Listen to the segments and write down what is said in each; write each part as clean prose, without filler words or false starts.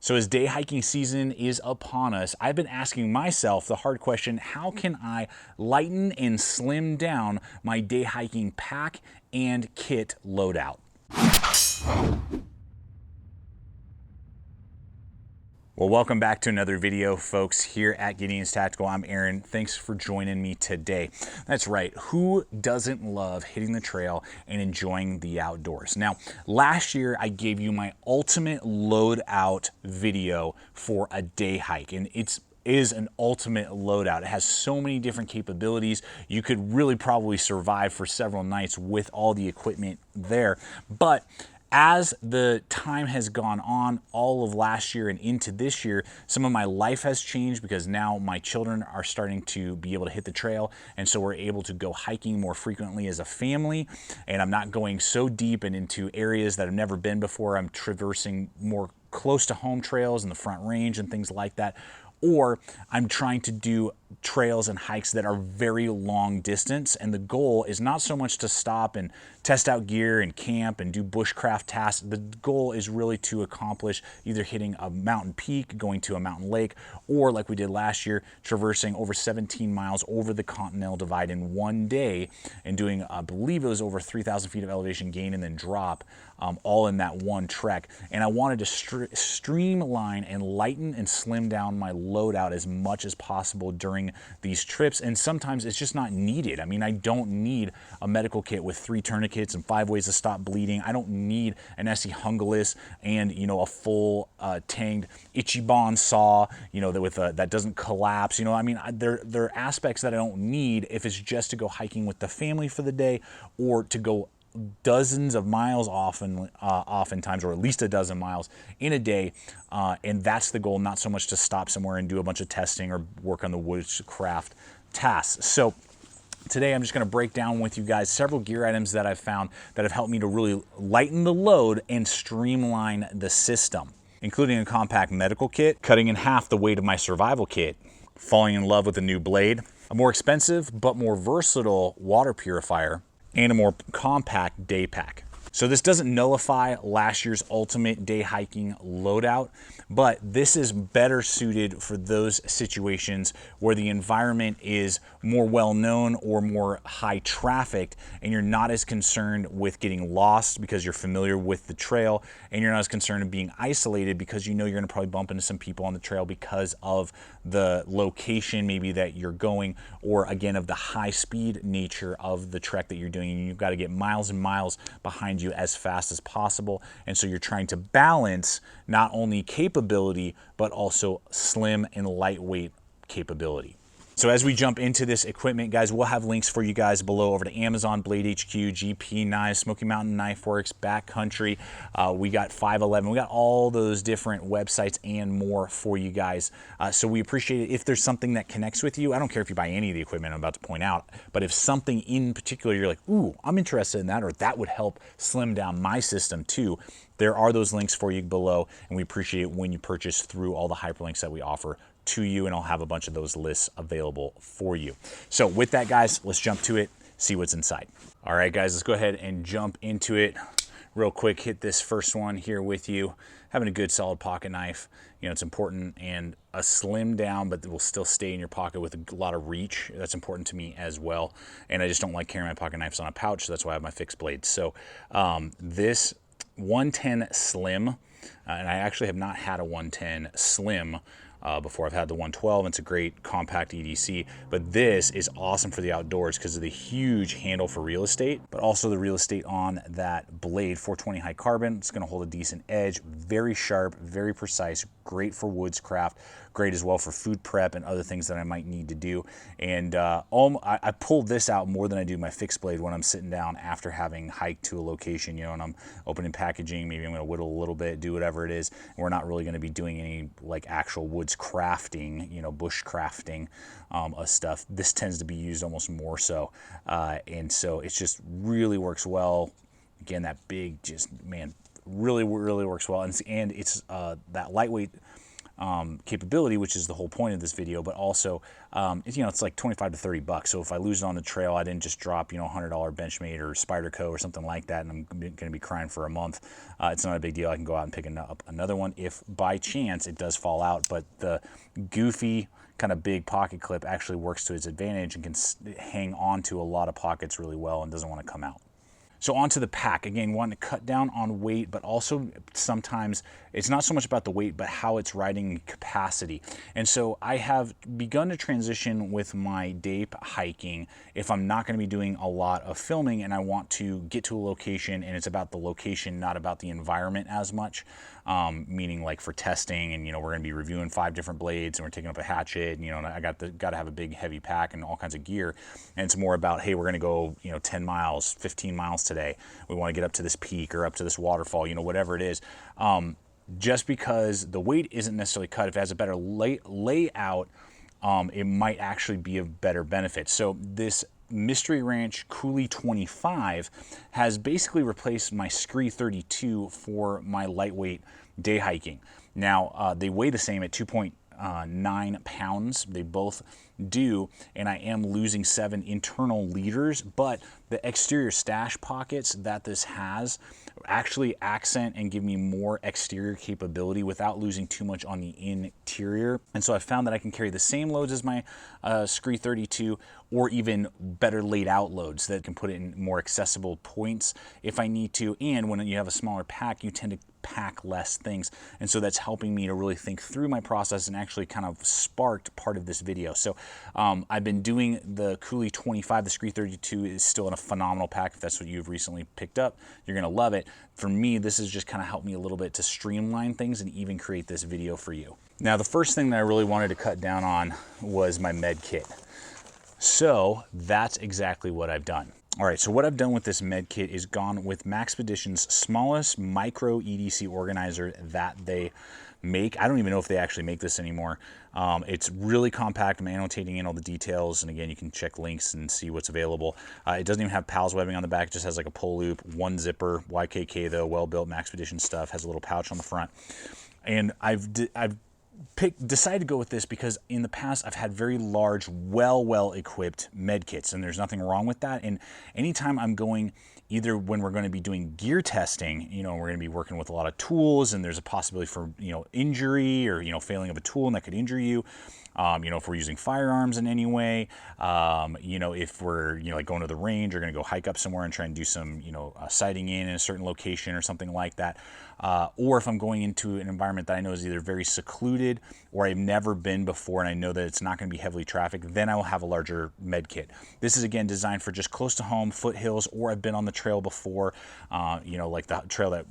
So as day hiking season is upon us, I've been asking myself the hard question, how can I lighten and slim down my day hiking pack and kit loadout? Well, welcome back to another video, folks, here at Gideonstactical. I'm Aaron. Thanks for joining me today. That's right. Who doesn't love hitting the trail and enjoying the outdoors? Now, last year I gave you my ultimate loadout video for a day hike, and it is an ultimate loadout. It has so many different capabilities. You could really probably survive for several nights with all the equipment there. But as the time has gone on, all of last year and into this year, some of my life has changed because now my children are starting to be able to hit the trail, and so we're able to go hiking more frequently as a family, and I'm not going so deep and into areas that I've never been before. I'm traversing more close to home trails in the Front Range and things like that, or I'm trying to do trails and hikes that are very long distance, and the goal is not so much to stop and test out gear and camp and do bushcraft tasks. The goal is really to accomplish either hitting a mountain peak, going to a mountain lake, or like we did last year, traversing over 17 miles over the Continental Divide in one day and doing, I believe it was over 3,000 feet of elevation gain and then drop, all in that one trek. And I wanted to streamline and lighten and slim down my loadout as much as possible during these trips, and sometimes it's just not needed. I mean, I don't need a medical kit with 3 tourniquets and 5 ways to stop bleeding. I don't need an SE Hungalis and, you know, a full tanged Ichiban saw, you know, that doesn't collapse. You know, I mean, there are aspects that I don't need if it's just to go hiking with the family for the day, or to go dozens of miles oftentimes, or at least a dozen miles in a day, and that's the goal, not so much to stop somewhere and do a bunch of testing or work on the bushcraft tasks. So today I'm just going to break down with you guys several gear items that I've found that have helped me to really lighten the load and streamline the system, including a compact medical kit, cutting in half the weight of my survival kit, falling in love with a new blade, a more expensive but more versatile water purifier, and a more compact day pack. So this doesn't nullify last year's ultimate day hiking loadout, but this is better suited for those situations where the environment is more well-known or more high trafficked, and you're not as concerned with getting lost because you're familiar with the trail, and you're not as concerned with being isolated because you know you're gonna probably bump into some people on the trail because of the location maybe that you're going, or again, of the high speed nature of the trek that you're doing, and you've got to get miles and miles behind you as fast as possible. And so you're trying to balance not only capability, but also slim and lightweight capability. So as we jump into this equipment, guys, we'll have links for you guys below over to Amazon, Blade HQ, GP Knives, Smoky Mountain Knife Works, Backcountry. We got 511. We got all those different websites and more for you guys. So we appreciate it. If there's something that connects with you, I don't care if you buy any of the equipment I'm about to point out, but if something in particular you're like, ooh, I'm interested in that, or that would help slim down my system too, there are those links for you below, and we appreciate it when you purchase through all the hyperlinks that we offer to you, and I'll have a bunch of those lists available for you. So with that, guys, let's jump to it, see what's inside. All right, guys, let's go ahead and jump into it real quick. Hit this first one here with you. Having a good solid pocket knife, you know, it's important, and a slim down but will still stay in your pocket with a lot of reach. That's important to me as well, and I just don't like carrying my pocket knives on a pouch, so that's why I have my fixed blade. So this 110 Slim, and I actually have not had a 110 Slim before. I've had the 112, and it's a great compact EDC, but this is awesome for the outdoors because of the huge handle for real estate, but also the real estate on that blade. 420 high carbon, it's gonna hold a decent edge, very sharp, very precise, great for woodscraft, great as well for food prep and other things that I might need to do. And I pull this out more than I do my fixed blade when I'm sitting down after having hiked to a location, you know, and I'm opening packaging, maybe I'm gonna whittle a little bit, do whatever it is, and we're not really gonna be doing any like actual woods crafting, you know, bush crafting stuff. This tends to be used almost more so, and so it just really works well. Again, that big, just, man, really works well, and it's that lightweight capability, which is the whole point of this video, but also, you know, it's like 25 to 30 bucks. So if I lose it on the trail, I didn't just drop, you know, $100 Benchmade or Spyderco or something like that, and I'm going to be crying for a month. It's not a big deal. I can go out and pick up another one if by chance it does fall out, but the goofy kind of big pocket clip actually works to its advantage and can hang on to a lot of pockets really well and doesn't want to come out. So onto the pack, again, wanting to cut down on weight, but also sometimes it's not so much about the weight, but how it's riding capacity. And so I have begun to transition with my day hiking if I'm not going to be doing a lot of filming and I want to get to a location and it's about the location, not about the environment as much. Meaning like for testing, and you know, we're going to be reviewing 5 different blades and we're taking up a hatchet, and you know, and I got to have a big heavy pack and all kinds of gear, and it's more about, hey, we're going to go, you know, 10 miles 15 miles today, we want to get up to this peak or up to this waterfall, you know, whatever it is. Just because the weight isn't necessarily cut, if it has a better layout, it might actually be of better benefit. So this Mystery Ranch Coulee 25 has basically replaced my Scree 32 for my lightweight day hiking. Now, they weigh the same at 2.9 pounds. They both do, and I am losing 7 internal liters, but the exterior stash pockets that this has actually accent and give me more exterior capability without losing too much on the interior. And so I found that I can carry the same loads as my Scree 32, or even better laid out loads that can put it in more accessible points if I need to. And when you have a smaller pack, you tend to pack less things, and so that's helping me to really think through my process and actually kind of sparked part of this video. So I've been doing the Coulee 25. The Scree 32 is still in a phenomenal pack. If that's what you've recently picked up, you're gonna love it. For me, this has just kind of helped me a little bit to streamline things and even create this video for you. Now, the first thing that I really wanted to cut down on was my med kit. So that's exactly what I've done. All right, so what I've done with this med kit is gone with Maxpedition's smallest micro EDC organizer that they make. I don't even know if they actually make this anymore. It's really compact. I'm annotating in all the details, and again, you can check links and see what's available. It doesn't even have PALS webbing on the back. It just has like a pull loop, 1 zipper, YKK though, well-built Maxpedition stuff, has a little pouch on the front. And I've decided to go with this because in the past I've had very large, well equipped med kits, and there's nothing wrong with that. And anytime I'm going, either when we're going to be doing gear testing, you know, we're going to be working with a lot of tools, and there's a possibility for, you know, injury or, you know, failing of a tool, and that could injure you. You know, if we're using firearms in any way, you know, if we're, you know, like going to the range or going to go hike up somewhere and try and do some, you know, sighting in a certain location or something like that. Or if I'm going into an environment that I know is either very secluded or I've never been before and I know that it's not going to be heavily trafficked, then I will have a larger med kit. This is again designed for just close to home, foothills, or I've been on the trail before, you know, like the trail that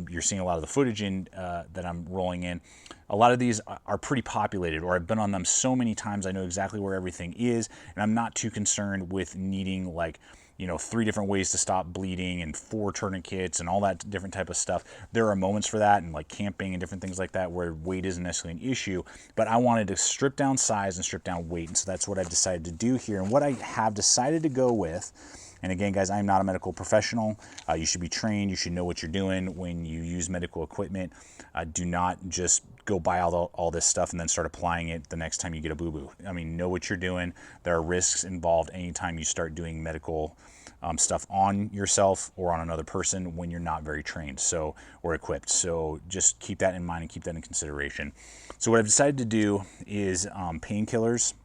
you're seeing a lot of the footage in that I'm rolling in. A lot of these are pretty populated, or I've been on them so many times I know exactly where everything is, and I'm not too concerned with needing, like, you know, 3 different ways to stop bleeding and 4 tourniquets and all that different type of stuff. There are moments for that, and like camping and different things like that where weight isn't necessarily an issue, but I wanted to strip down size and strip down weight, and so that's what I've decided to do here. And what I have decided to go with, and again, guys, I'm not a medical professional. You should be trained. You should know what you're doing when you use medical equipment. Do not just go buy all this stuff and then start applying it the next time you get a boo-boo. I mean, know what you're doing. There are risks involved anytime you start doing medical stuff on yourself or on another person when you're not very trained or equipped. So just keep that in mind and keep that in consideration. So what I've decided to do is painkillers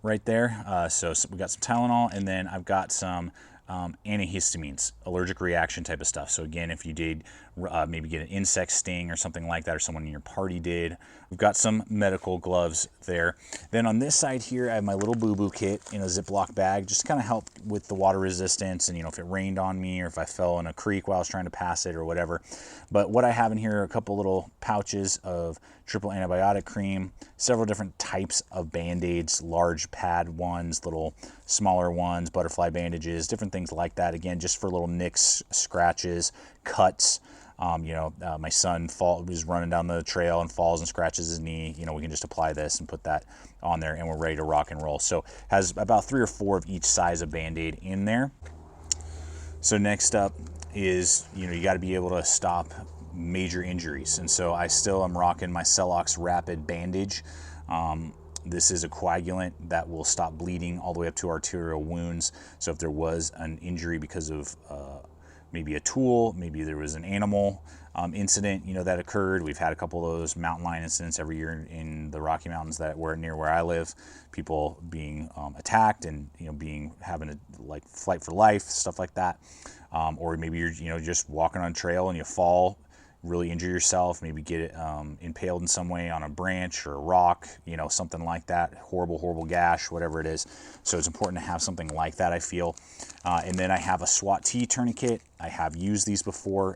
right there. So we got some Tylenol, and then I've got some antihistamines, allergic reaction type of stuff. So again, if you did maybe get an insect sting or something like that, or someone in your party did, we've got some medical gloves there. Then on this side here, I have my little boo-boo kit in a Ziploc bag, just to kind of help with the water resistance, and you know, if it rained on me or if I fell in a creek while I was trying to pass it or whatever. But what I have in here are a couple little pouches of triple antibiotic cream, several different types of Band-Aids, large pad ones, little smaller ones, butterfly bandages, different things like that. Again, just for little nicks, scratches, cuts. You know, my son was running down the trail and falls and scratches his knee. You know, we can just apply this and put that on there, and we're ready to rock and roll. So has about 3 or 4 of each size of Band-Aid in there. So next up is, you know, you got to be able to stop major injuries. And so I still am rocking my Celox Rapid bandage. This is a coagulant that will stop bleeding all the way up to arterial wounds. So if there was an injury because of maybe a tool, maybe there was an animal incident, you know, that occurred. We've had a couple of those mountain lion incidents every year in the Rocky Mountains that were near where I live. People being attacked and, you know, having a like flight for life, stuff like that. Or maybe you're, you know, just walking on a trail and you fall, really injure yourself, maybe get it impaled in some way on a branch or a rock, you know, something like that. Horrible gash, whatever it is. So it's important to have something like that, I feel. And then I have a SWAT T tourniquet. I have used these before.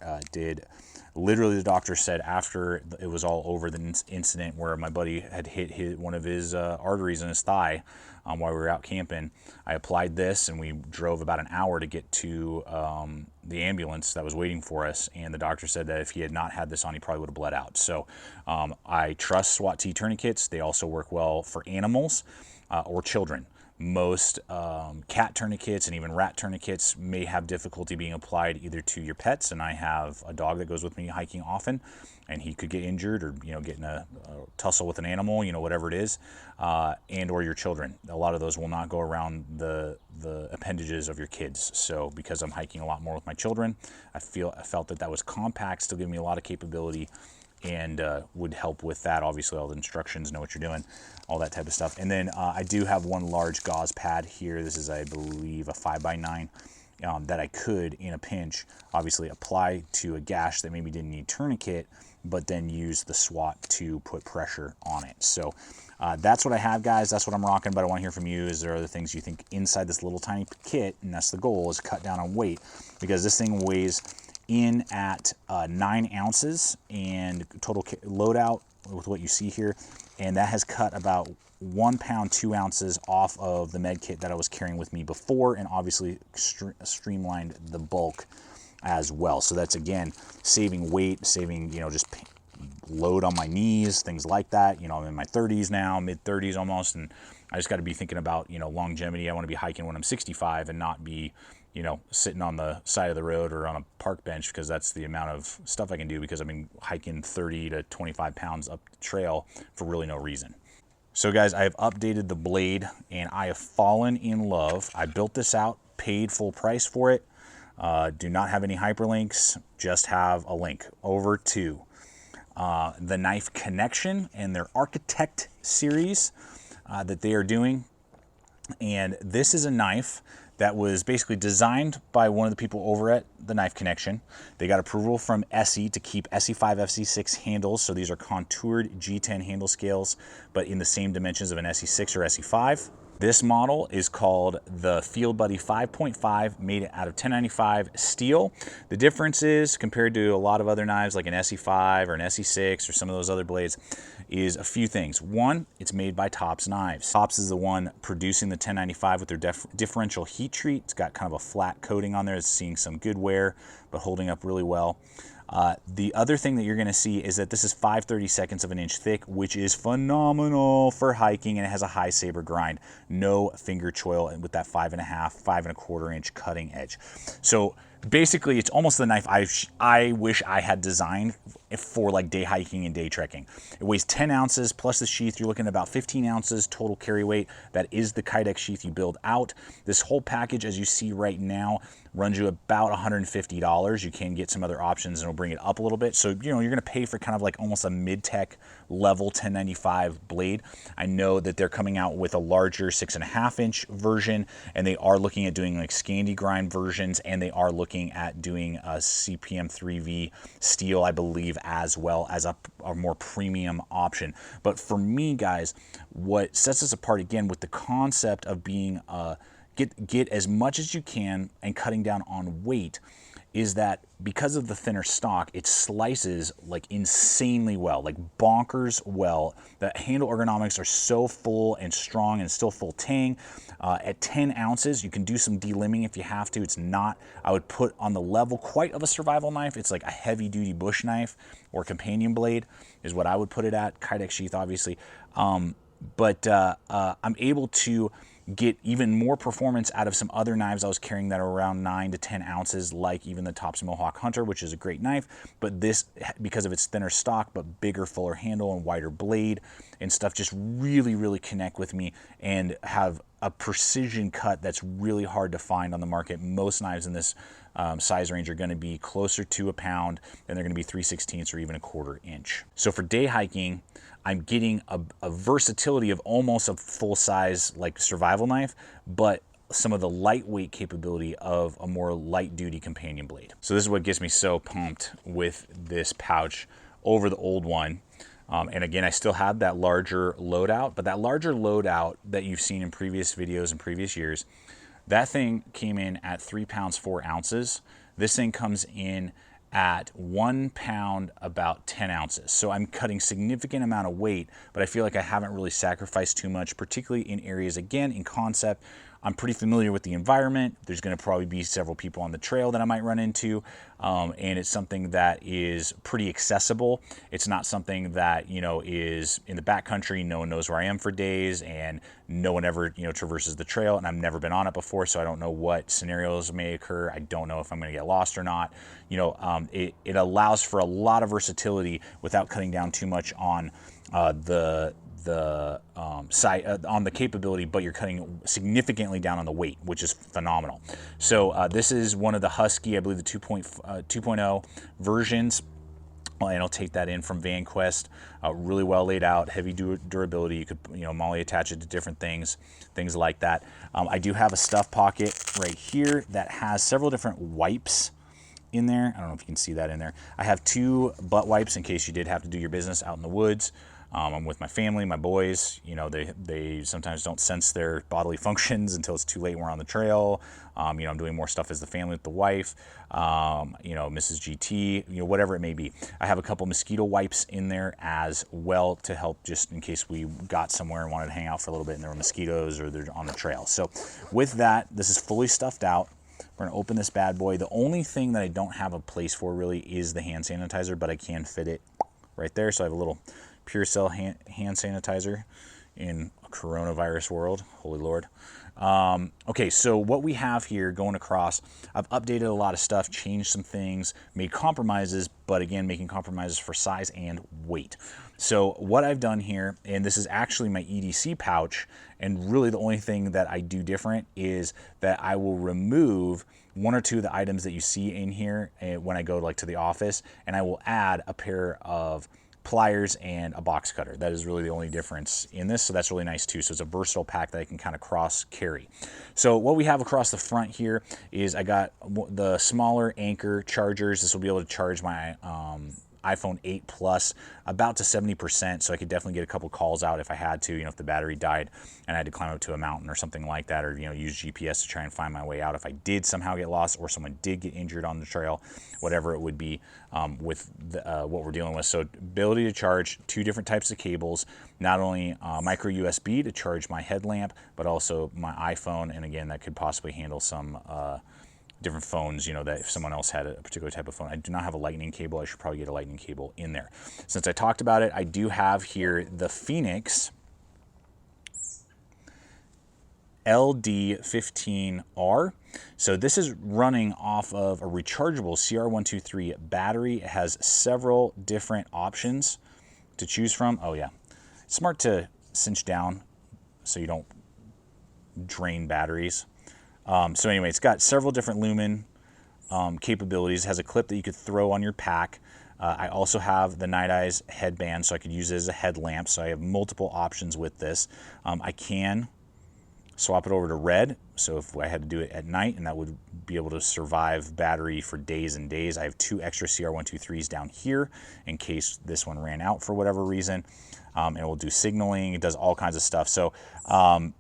Literally, the doctor said after it was all over, the incident where my buddy had hit one of his arteries in his thigh while we were out camping, I applied this and we drove about an hour to get to the ambulance that was waiting for us. And the doctor said that if he had not had this on, he probably would have bled out. So I trust SWAT T tourniquets. They also work well for animals or children. Most cat tourniquets and even rat tourniquets may have difficulty being applied either to your pets, and I have a dog that goes with me hiking often, and he could get injured or, you know, get in a tussle with an animal, you know, whatever it is, and or your children. A lot of those will not go around the appendages of your kids. So because I'm hiking a lot more with my children, I felt that was compact, still giving me a lot of capability, and would help with that. Obviously, all the instructions, know what you're doing, all that type of stuff. And then I do have one large gauze pad here. This is, I believe, a 5x9 that I could, in a pinch, obviously apply to a gash that maybe didn't need tourniquet, but then use the SWAT to put pressure on it. So that's what I have, guys. That's what I'm rocking, but I want to hear from you. Is there other things you think inside this little tiny kit, and that's the goal, is cut down on weight, because this thing weighs in at 9 ounces and total loadout with what you see here, and that has cut about 1 pound 2 ounces off of the med kit that I was carrying with me before, and obviously streamlined the bulk as well. So that's, again, saving weight, saving, you know, just load on my knees, things like that. You know, I'm in my 30s now, mid 30s almost, and I just got to be thinking about, you know, longevity. I want to be hiking when I'm 65 and not be, you know, sitting on the side of the road or on a park bench, because that's the amount of stuff I can do, because I've been hiking 30 to 25 pounds up the trail for really no reason. So guys, I have updated the blade and I have fallen in love. I built this out, paid full price for it. Do not have any hyperlinks, just have a link over to the Knife Connection and their Architect series that they are doing. And this is a knife that was basically designed by one of the people over at the Knife Connection. They got approval from SE to keep SE5, FC6 handles. So these are contoured G10 handle scales, but in the same dimensions of an SE6 or SE5. This model is called the Field Buddy 5.5, made out of 1095 steel. The difference is, compared to a lot of other knives like an SE5 or an SE6 or some of those other blades, is a few things. One, it's made by Tops Knives. Tops is the one producing the 1095 with their differential heat treat. It's got kind of a flat coating on there. It's seeing some good wear, but holding up really well. The other thing that you're going to see is that this is 5/32 of an inch thick, which is phenomenal for hiking, and it has a high saber grind. No finger choil, and with that 5.5, 5.25 inch cutting edge. So basically, it's almost the knife I wish I had designed for like day hiking and day trekking. It weighs 10 ounces plus the sheath. You're looking at about 15 ounces total carry weight. That is the Kydex sheath you build out. This whole package, as you see right now, runs you about $150. You can get some other options and it'll bring it up a little bit. So, you know, you're going to pay for kind of like almost a mid-tech level 1095 blade. I know that they're coming out with a larger 6.5 inch version, and they are looking at doing like Scandi grind versions, and they are looking at doing a CPM 3V steel, I believe, as well as a more premium option. But for me, guys, what sets us apart again with the concept of being get as much as you can and cutting down on weight is that because of the thinner stock, it slices like insanely well, like bonkers well. The handle ergonomics are so full and strong and still full tang. At 10 ounces, you can do some delimbing if you have to. It's not, I would put on the level quite of a survival knife. It's like a heavy duty bush knife or companion blade is what I would put it at. Kydex sheath, obviously. But I'm able to get even more performance out of some other knives I was carrying that are around 9 to 10 ounces, like even the Tops Mohawk Hunter, which is a great knife. But this, because of its thinner stock, but bigger, fuller handle and wider blade and stuff, just really connect with me and have a precision cut that's really hard to find on the market. Most knives in this size range are going to be closer to a pound, and they're going to be 3/16 or even a 1/4 inch. So for day hiking, I'm getting a versatility of almost a full-size like survival knife, but some of the lightweight capability of a more light-duty companion blade. So this is what gets me so pumped with this pouch over the old one. And again, I still have that larger loadout, but that larger loadout that you've seen in previous videos and previous years, that thing came in at 3 pounds 4 ounces. This thing comes in at 1 pound about 10 ounces. So I'm cutting significant amount of weight, but I feel like I haven't really sacrificed too much, particularly in areas, again, in concept. I'm pretty familiar with the environment. There's going to probably be several people on the trail that I might run into, and it's something that is pretty accessible. It's not something that, you know, is in the backcountry. No one knows where I am for days, and no one ever, you know, traverses the trail, and I've never been on it before, so I don't know what scenarios may occur. I don't know if I'm going to get lost or not. You know, it allows for a lot of versatility without cutting down too much on the side on the capability, but you're cutting significantly down on the weight, which is phenomenal. So this is one of the Husky, I believe the 2.0 versions, and I'll take that in from VanQuest. Really well laid out, heavy durability. You could, you know, MOLLE attach it to different things like that. I do have a stuff pocket right here that has several different wipes in there. I don't know if you can see that in there. I have 2 butt wipes in case you did have to do your business out in the woods. I'm with my family, my boys. You know, they sometimes don't sense their bodily functions until it's too late and we're on the trail. You know, I'm doing more stuff as the family with the wife, you know, Mrs. GT, you know, whatever it may be. I have a couple mosquito wipes in there as well to help just in case we got somewhere and wanted to hang out for a little bit and there were mosquitoes or they're on the trail. So with that, this is fully stuffed out. We're gonna open this bad boy. The only thing that I don't have a place for really is the hand sanitizer, but I can fit it right there. So I have a little Puricell hand sanitizer in a coronavirus world, holy Lord. Okay, so what we have here going across, I've updated a lot of stuff, changed some things, made compromises, but again, making compromises for size and weight. So what I've done here, and this is actually my EDC pouch, and really the only thing that I do different is that I will remove 1 or 2 of the items that you see in here when I go like to the office, and I will add a pair of pliers and a box cutter. That is really the only difference in this, so that's really nice too. So it's a versatile pack that I can kind of cross carry. So what we have across the front here is I got the smaller Anchor chargers. This will be able to charge my iPhone 8 Plus about to 70%, so I could definitely get a couple calls out if I had to, you know, if the battery died and I had to climb up to a mountain or something like that, or, you know, use GPS to try and find my way out if I did somehow get lost or someone did get injured on the trail, whatever it would be with what we're dealing with. So ability to charge 2 different types of cables, not only micro USB to charge my headlamp, but also my iPhone, and again, that could possibly handle some different phones, you know, that if someone else had a particular type of phone. I do not have a lightning cable. I should probably get a lightning cable in there. Since I talked about it, I do have here the Phoenix LD15R. So this is running off of a rechargeable CR123 battery. It has several different options to choose from. Oh yeah, it's smart to cinch down so you don't drain batteries. So anyway, it's got several different lumen capabilities. It has a clip that you could throw on your pack. I also have the Night Eyes headband, so I could use it as a headlamp. So I have multiple options with this. I can swap it over to red, so if I had to do it at night, and that would be able to survive battery for days and days. I have 2 extra CR123s down here in case this one ran out for whatever reason. And it will do signaling. It does all kinds of stuff. So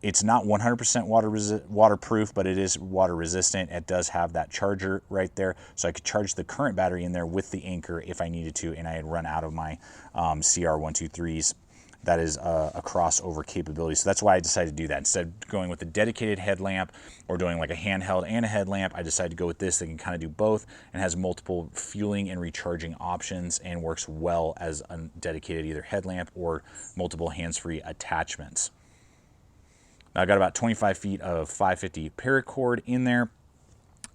it's not 100% waterproof, but it is water resistant. It does have that charger right there. So I could charge the current battery in there with the Anchor if I needed to, and I had run out of my CR123s. That is a crossover capability. So that's why I decided to do that. Instead of going with a dedicated headlamp or doing like a handheld and a headlamp, I decided to go with this. They can kind of do both and has multiple fueling and recharging options and works well as a dedicated either headlamp or multiple hands-free attachments. I got about 25 feet of 550 paracord in there.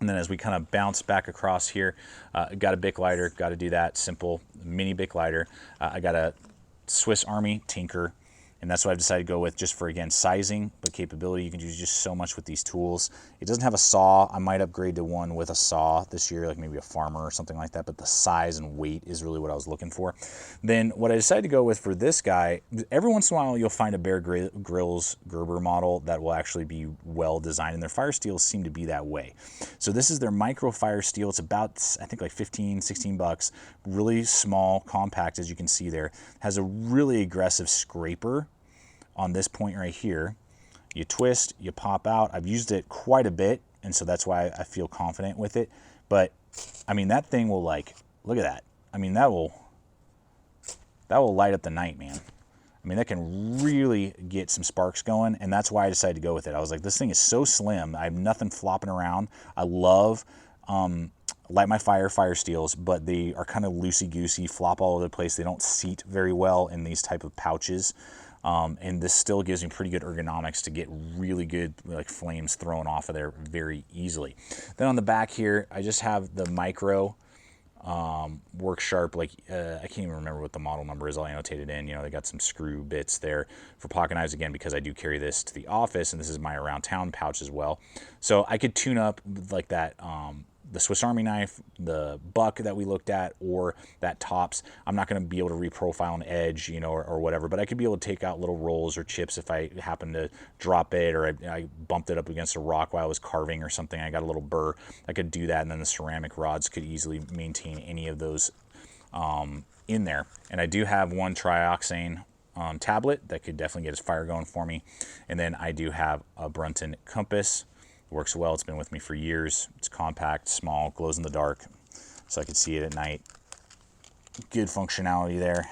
And then as we kind of bounce back across here, got a Bic lighter, got to do that, simple mini Bic lighter. I got a Swiss Army Tinker, and that's what I've decided to go with just for, again, sizing, but capability. You can do just so much with these tools. It doesn't have a saw. I might upgrade to one with a saw this year, like maybe a Farmer or something like that, but the size and weight is really what I was looking for. Then what I decided to go with for this guy, every once in a while you'll find a Bear Grylls Gerber model that will actually be well designed, and their fire steels seem to be that way. So this is their micro fire steel. It's about, I think, like 15, 16 bucks. Really small, compact, as you can see there. Has a really aggressive scraper on this point right here. You twist, you pop out. I've used it quite a bit, and so that's why I feel confident with it. But I mean, that thing will, like, look at that. I mean, that will light up the night, man. I mean, that can really get some sparks going, and that's why I decided to go with it. I was like, this thing is so slim. I have nothing flopping around. I love light my fire steels, but they are kind of loosey-goosey, flop all over the place. They don't seat very well in these type of pouches. And this still gives me pretty good ergonomics to get really good, like, flames thrown off of there very easily. Then on the back here, I just have the micro work sharp, like, I can't even remember what the model number is. I'll annotate it in. You know, they got some screw bits there for pocket knives, again, because I do carry this to the office, and this is my around town pouch as well. So I could tune up like that, the Swiss Army knife, the Buck that we looked at, or that Tops. I'm not going to be able to reprofile an edge, you know, or whatever, but I could be able to take out little rolls or chips if I happen to drop it, or I bumped it up against a rock while I was carving or something. I got a little burr. I could do that, and then the ceramic rods could easily maintain any of those in there. And I do have one trioxane tablet that could definitely get his fire going for me. And then I do have a Brunton compass. Works well. It's been with me for years. It's compact, small, glows in the dark, so I can see it at night. Good functionality there.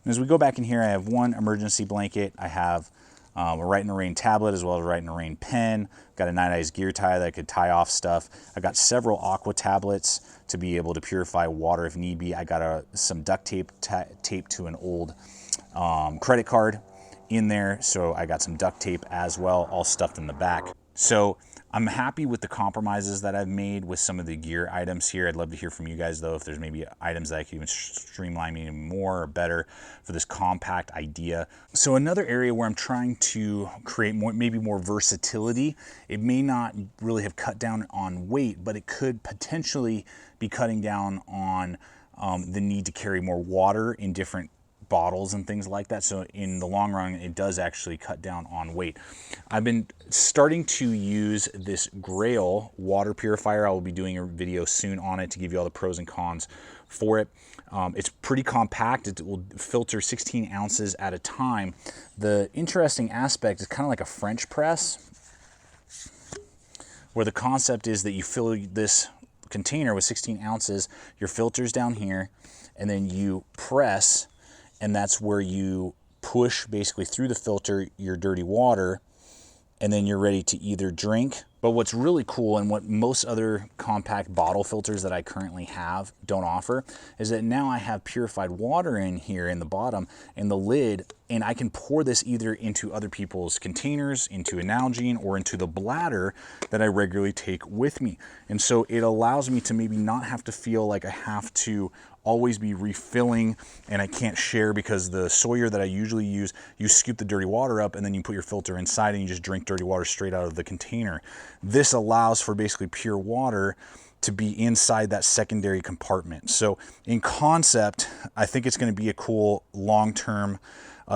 And as we go back in here, I have one emergency blanket. I have a Right in the Rain tablet as well as a Right in the Rain pen. Got a Night Eyes gear tie that I could tie off stuff. I got several aqua tablets to be able to purify water if need be. I got some duct tape taped to an old credit card in there, so I got some duct tape as well, all stuffed in the back. So I'm happy with the compromises that I've made with some of the gear items here. I'd love to hear from you guys, though, if there's maybe items that I could even streamline even more or better for this compact idea. So another area where I'm trying to create maybe more versatility, it may not really have cut down on weight, but it could potentially be cutting down on the need to carry more water in different bottles and things like that. So in the long run, it does actually cut down on weight. I've been starting to use this Grail water purifier. I will be doing a video soon on it to give you all the pros and cons for it. It's pretty compact. It will filter 16 ounces at a time. The interesting aspect is kind of like a French press, where the concept is that you fill this container with 16 ounces, your filter's down here, and then you press, and that's where you push basically through the filter your dirty water, and then you're ready to either drink. But what's really cool, and what most other compact bottle filters that I currently have don't offer, is that now I have purified water in here in the bottom and the lid, and I can pour this either into other people's containers, into a Nalgene, or into the bladder that I regularly take with me. And so it allows me to maybe not have to feel like I have to always be refilling and I can't share, because the Sawyer that I usually use, you scoop the dirty water up and then you put your filter inside and you just drink dirty water straight out of the container. This allows for basically pure water to be inside that secondary compartment. So in concept, I think it's going to be a cool long-term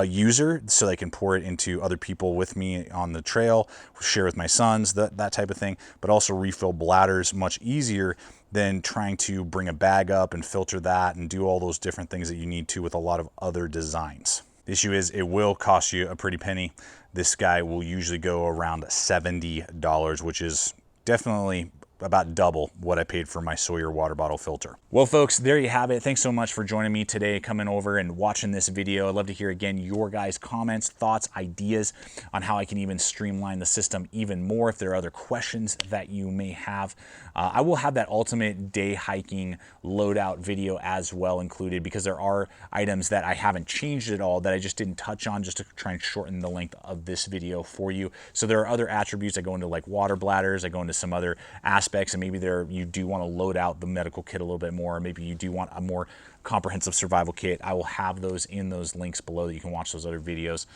user, so they can pour it into other people with me on the trail, share with my sons, that type of thing, but also refill bladders much easier than trying to bring a bag up and filter that and do all those different things that you need to with a lot of other designs. The issue is it will cost you a pretty penny. This guy will usually go around $70, which is definitely about double what I paid for my Sawyer water bottle filter. Well, folks, there you have it. Thanks so much for joining me today, coming over and watching this video. I'd love to hear again your guys' comments, thoughts, ideas on how I can even streamline the system even more. If there are other questions that you may have, I will have that ultimate day hiking loadout video as well included, because there are items that I haven't changed at all that I just didn't touch on, just to try and shorten the length of this video for you. So there are other attributes. I go into like water bladders, I go into some other aspects, and maybe there you do want to load out the medical kit a little bit more, or maybe you do want a more comprehensive survival kit. I will have those in those links below that you can watch those other videos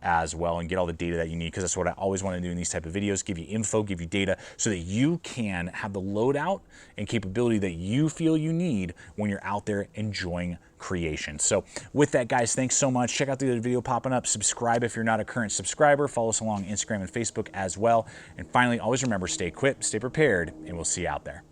as well and get all the data that you need, because that's what I always want to do in these type of videos, give you info, give you data, so that you can have the loadout and capability that you feel you need when you're out there enjoying creation. So with that, guys, thanks so much. Check out the other video popping up. Subscribe if you're not a current subscriber. Follow us along Instagram and Facebook as well. And finally, always remember, stay equipped, stay prepared, and we'll see you out there.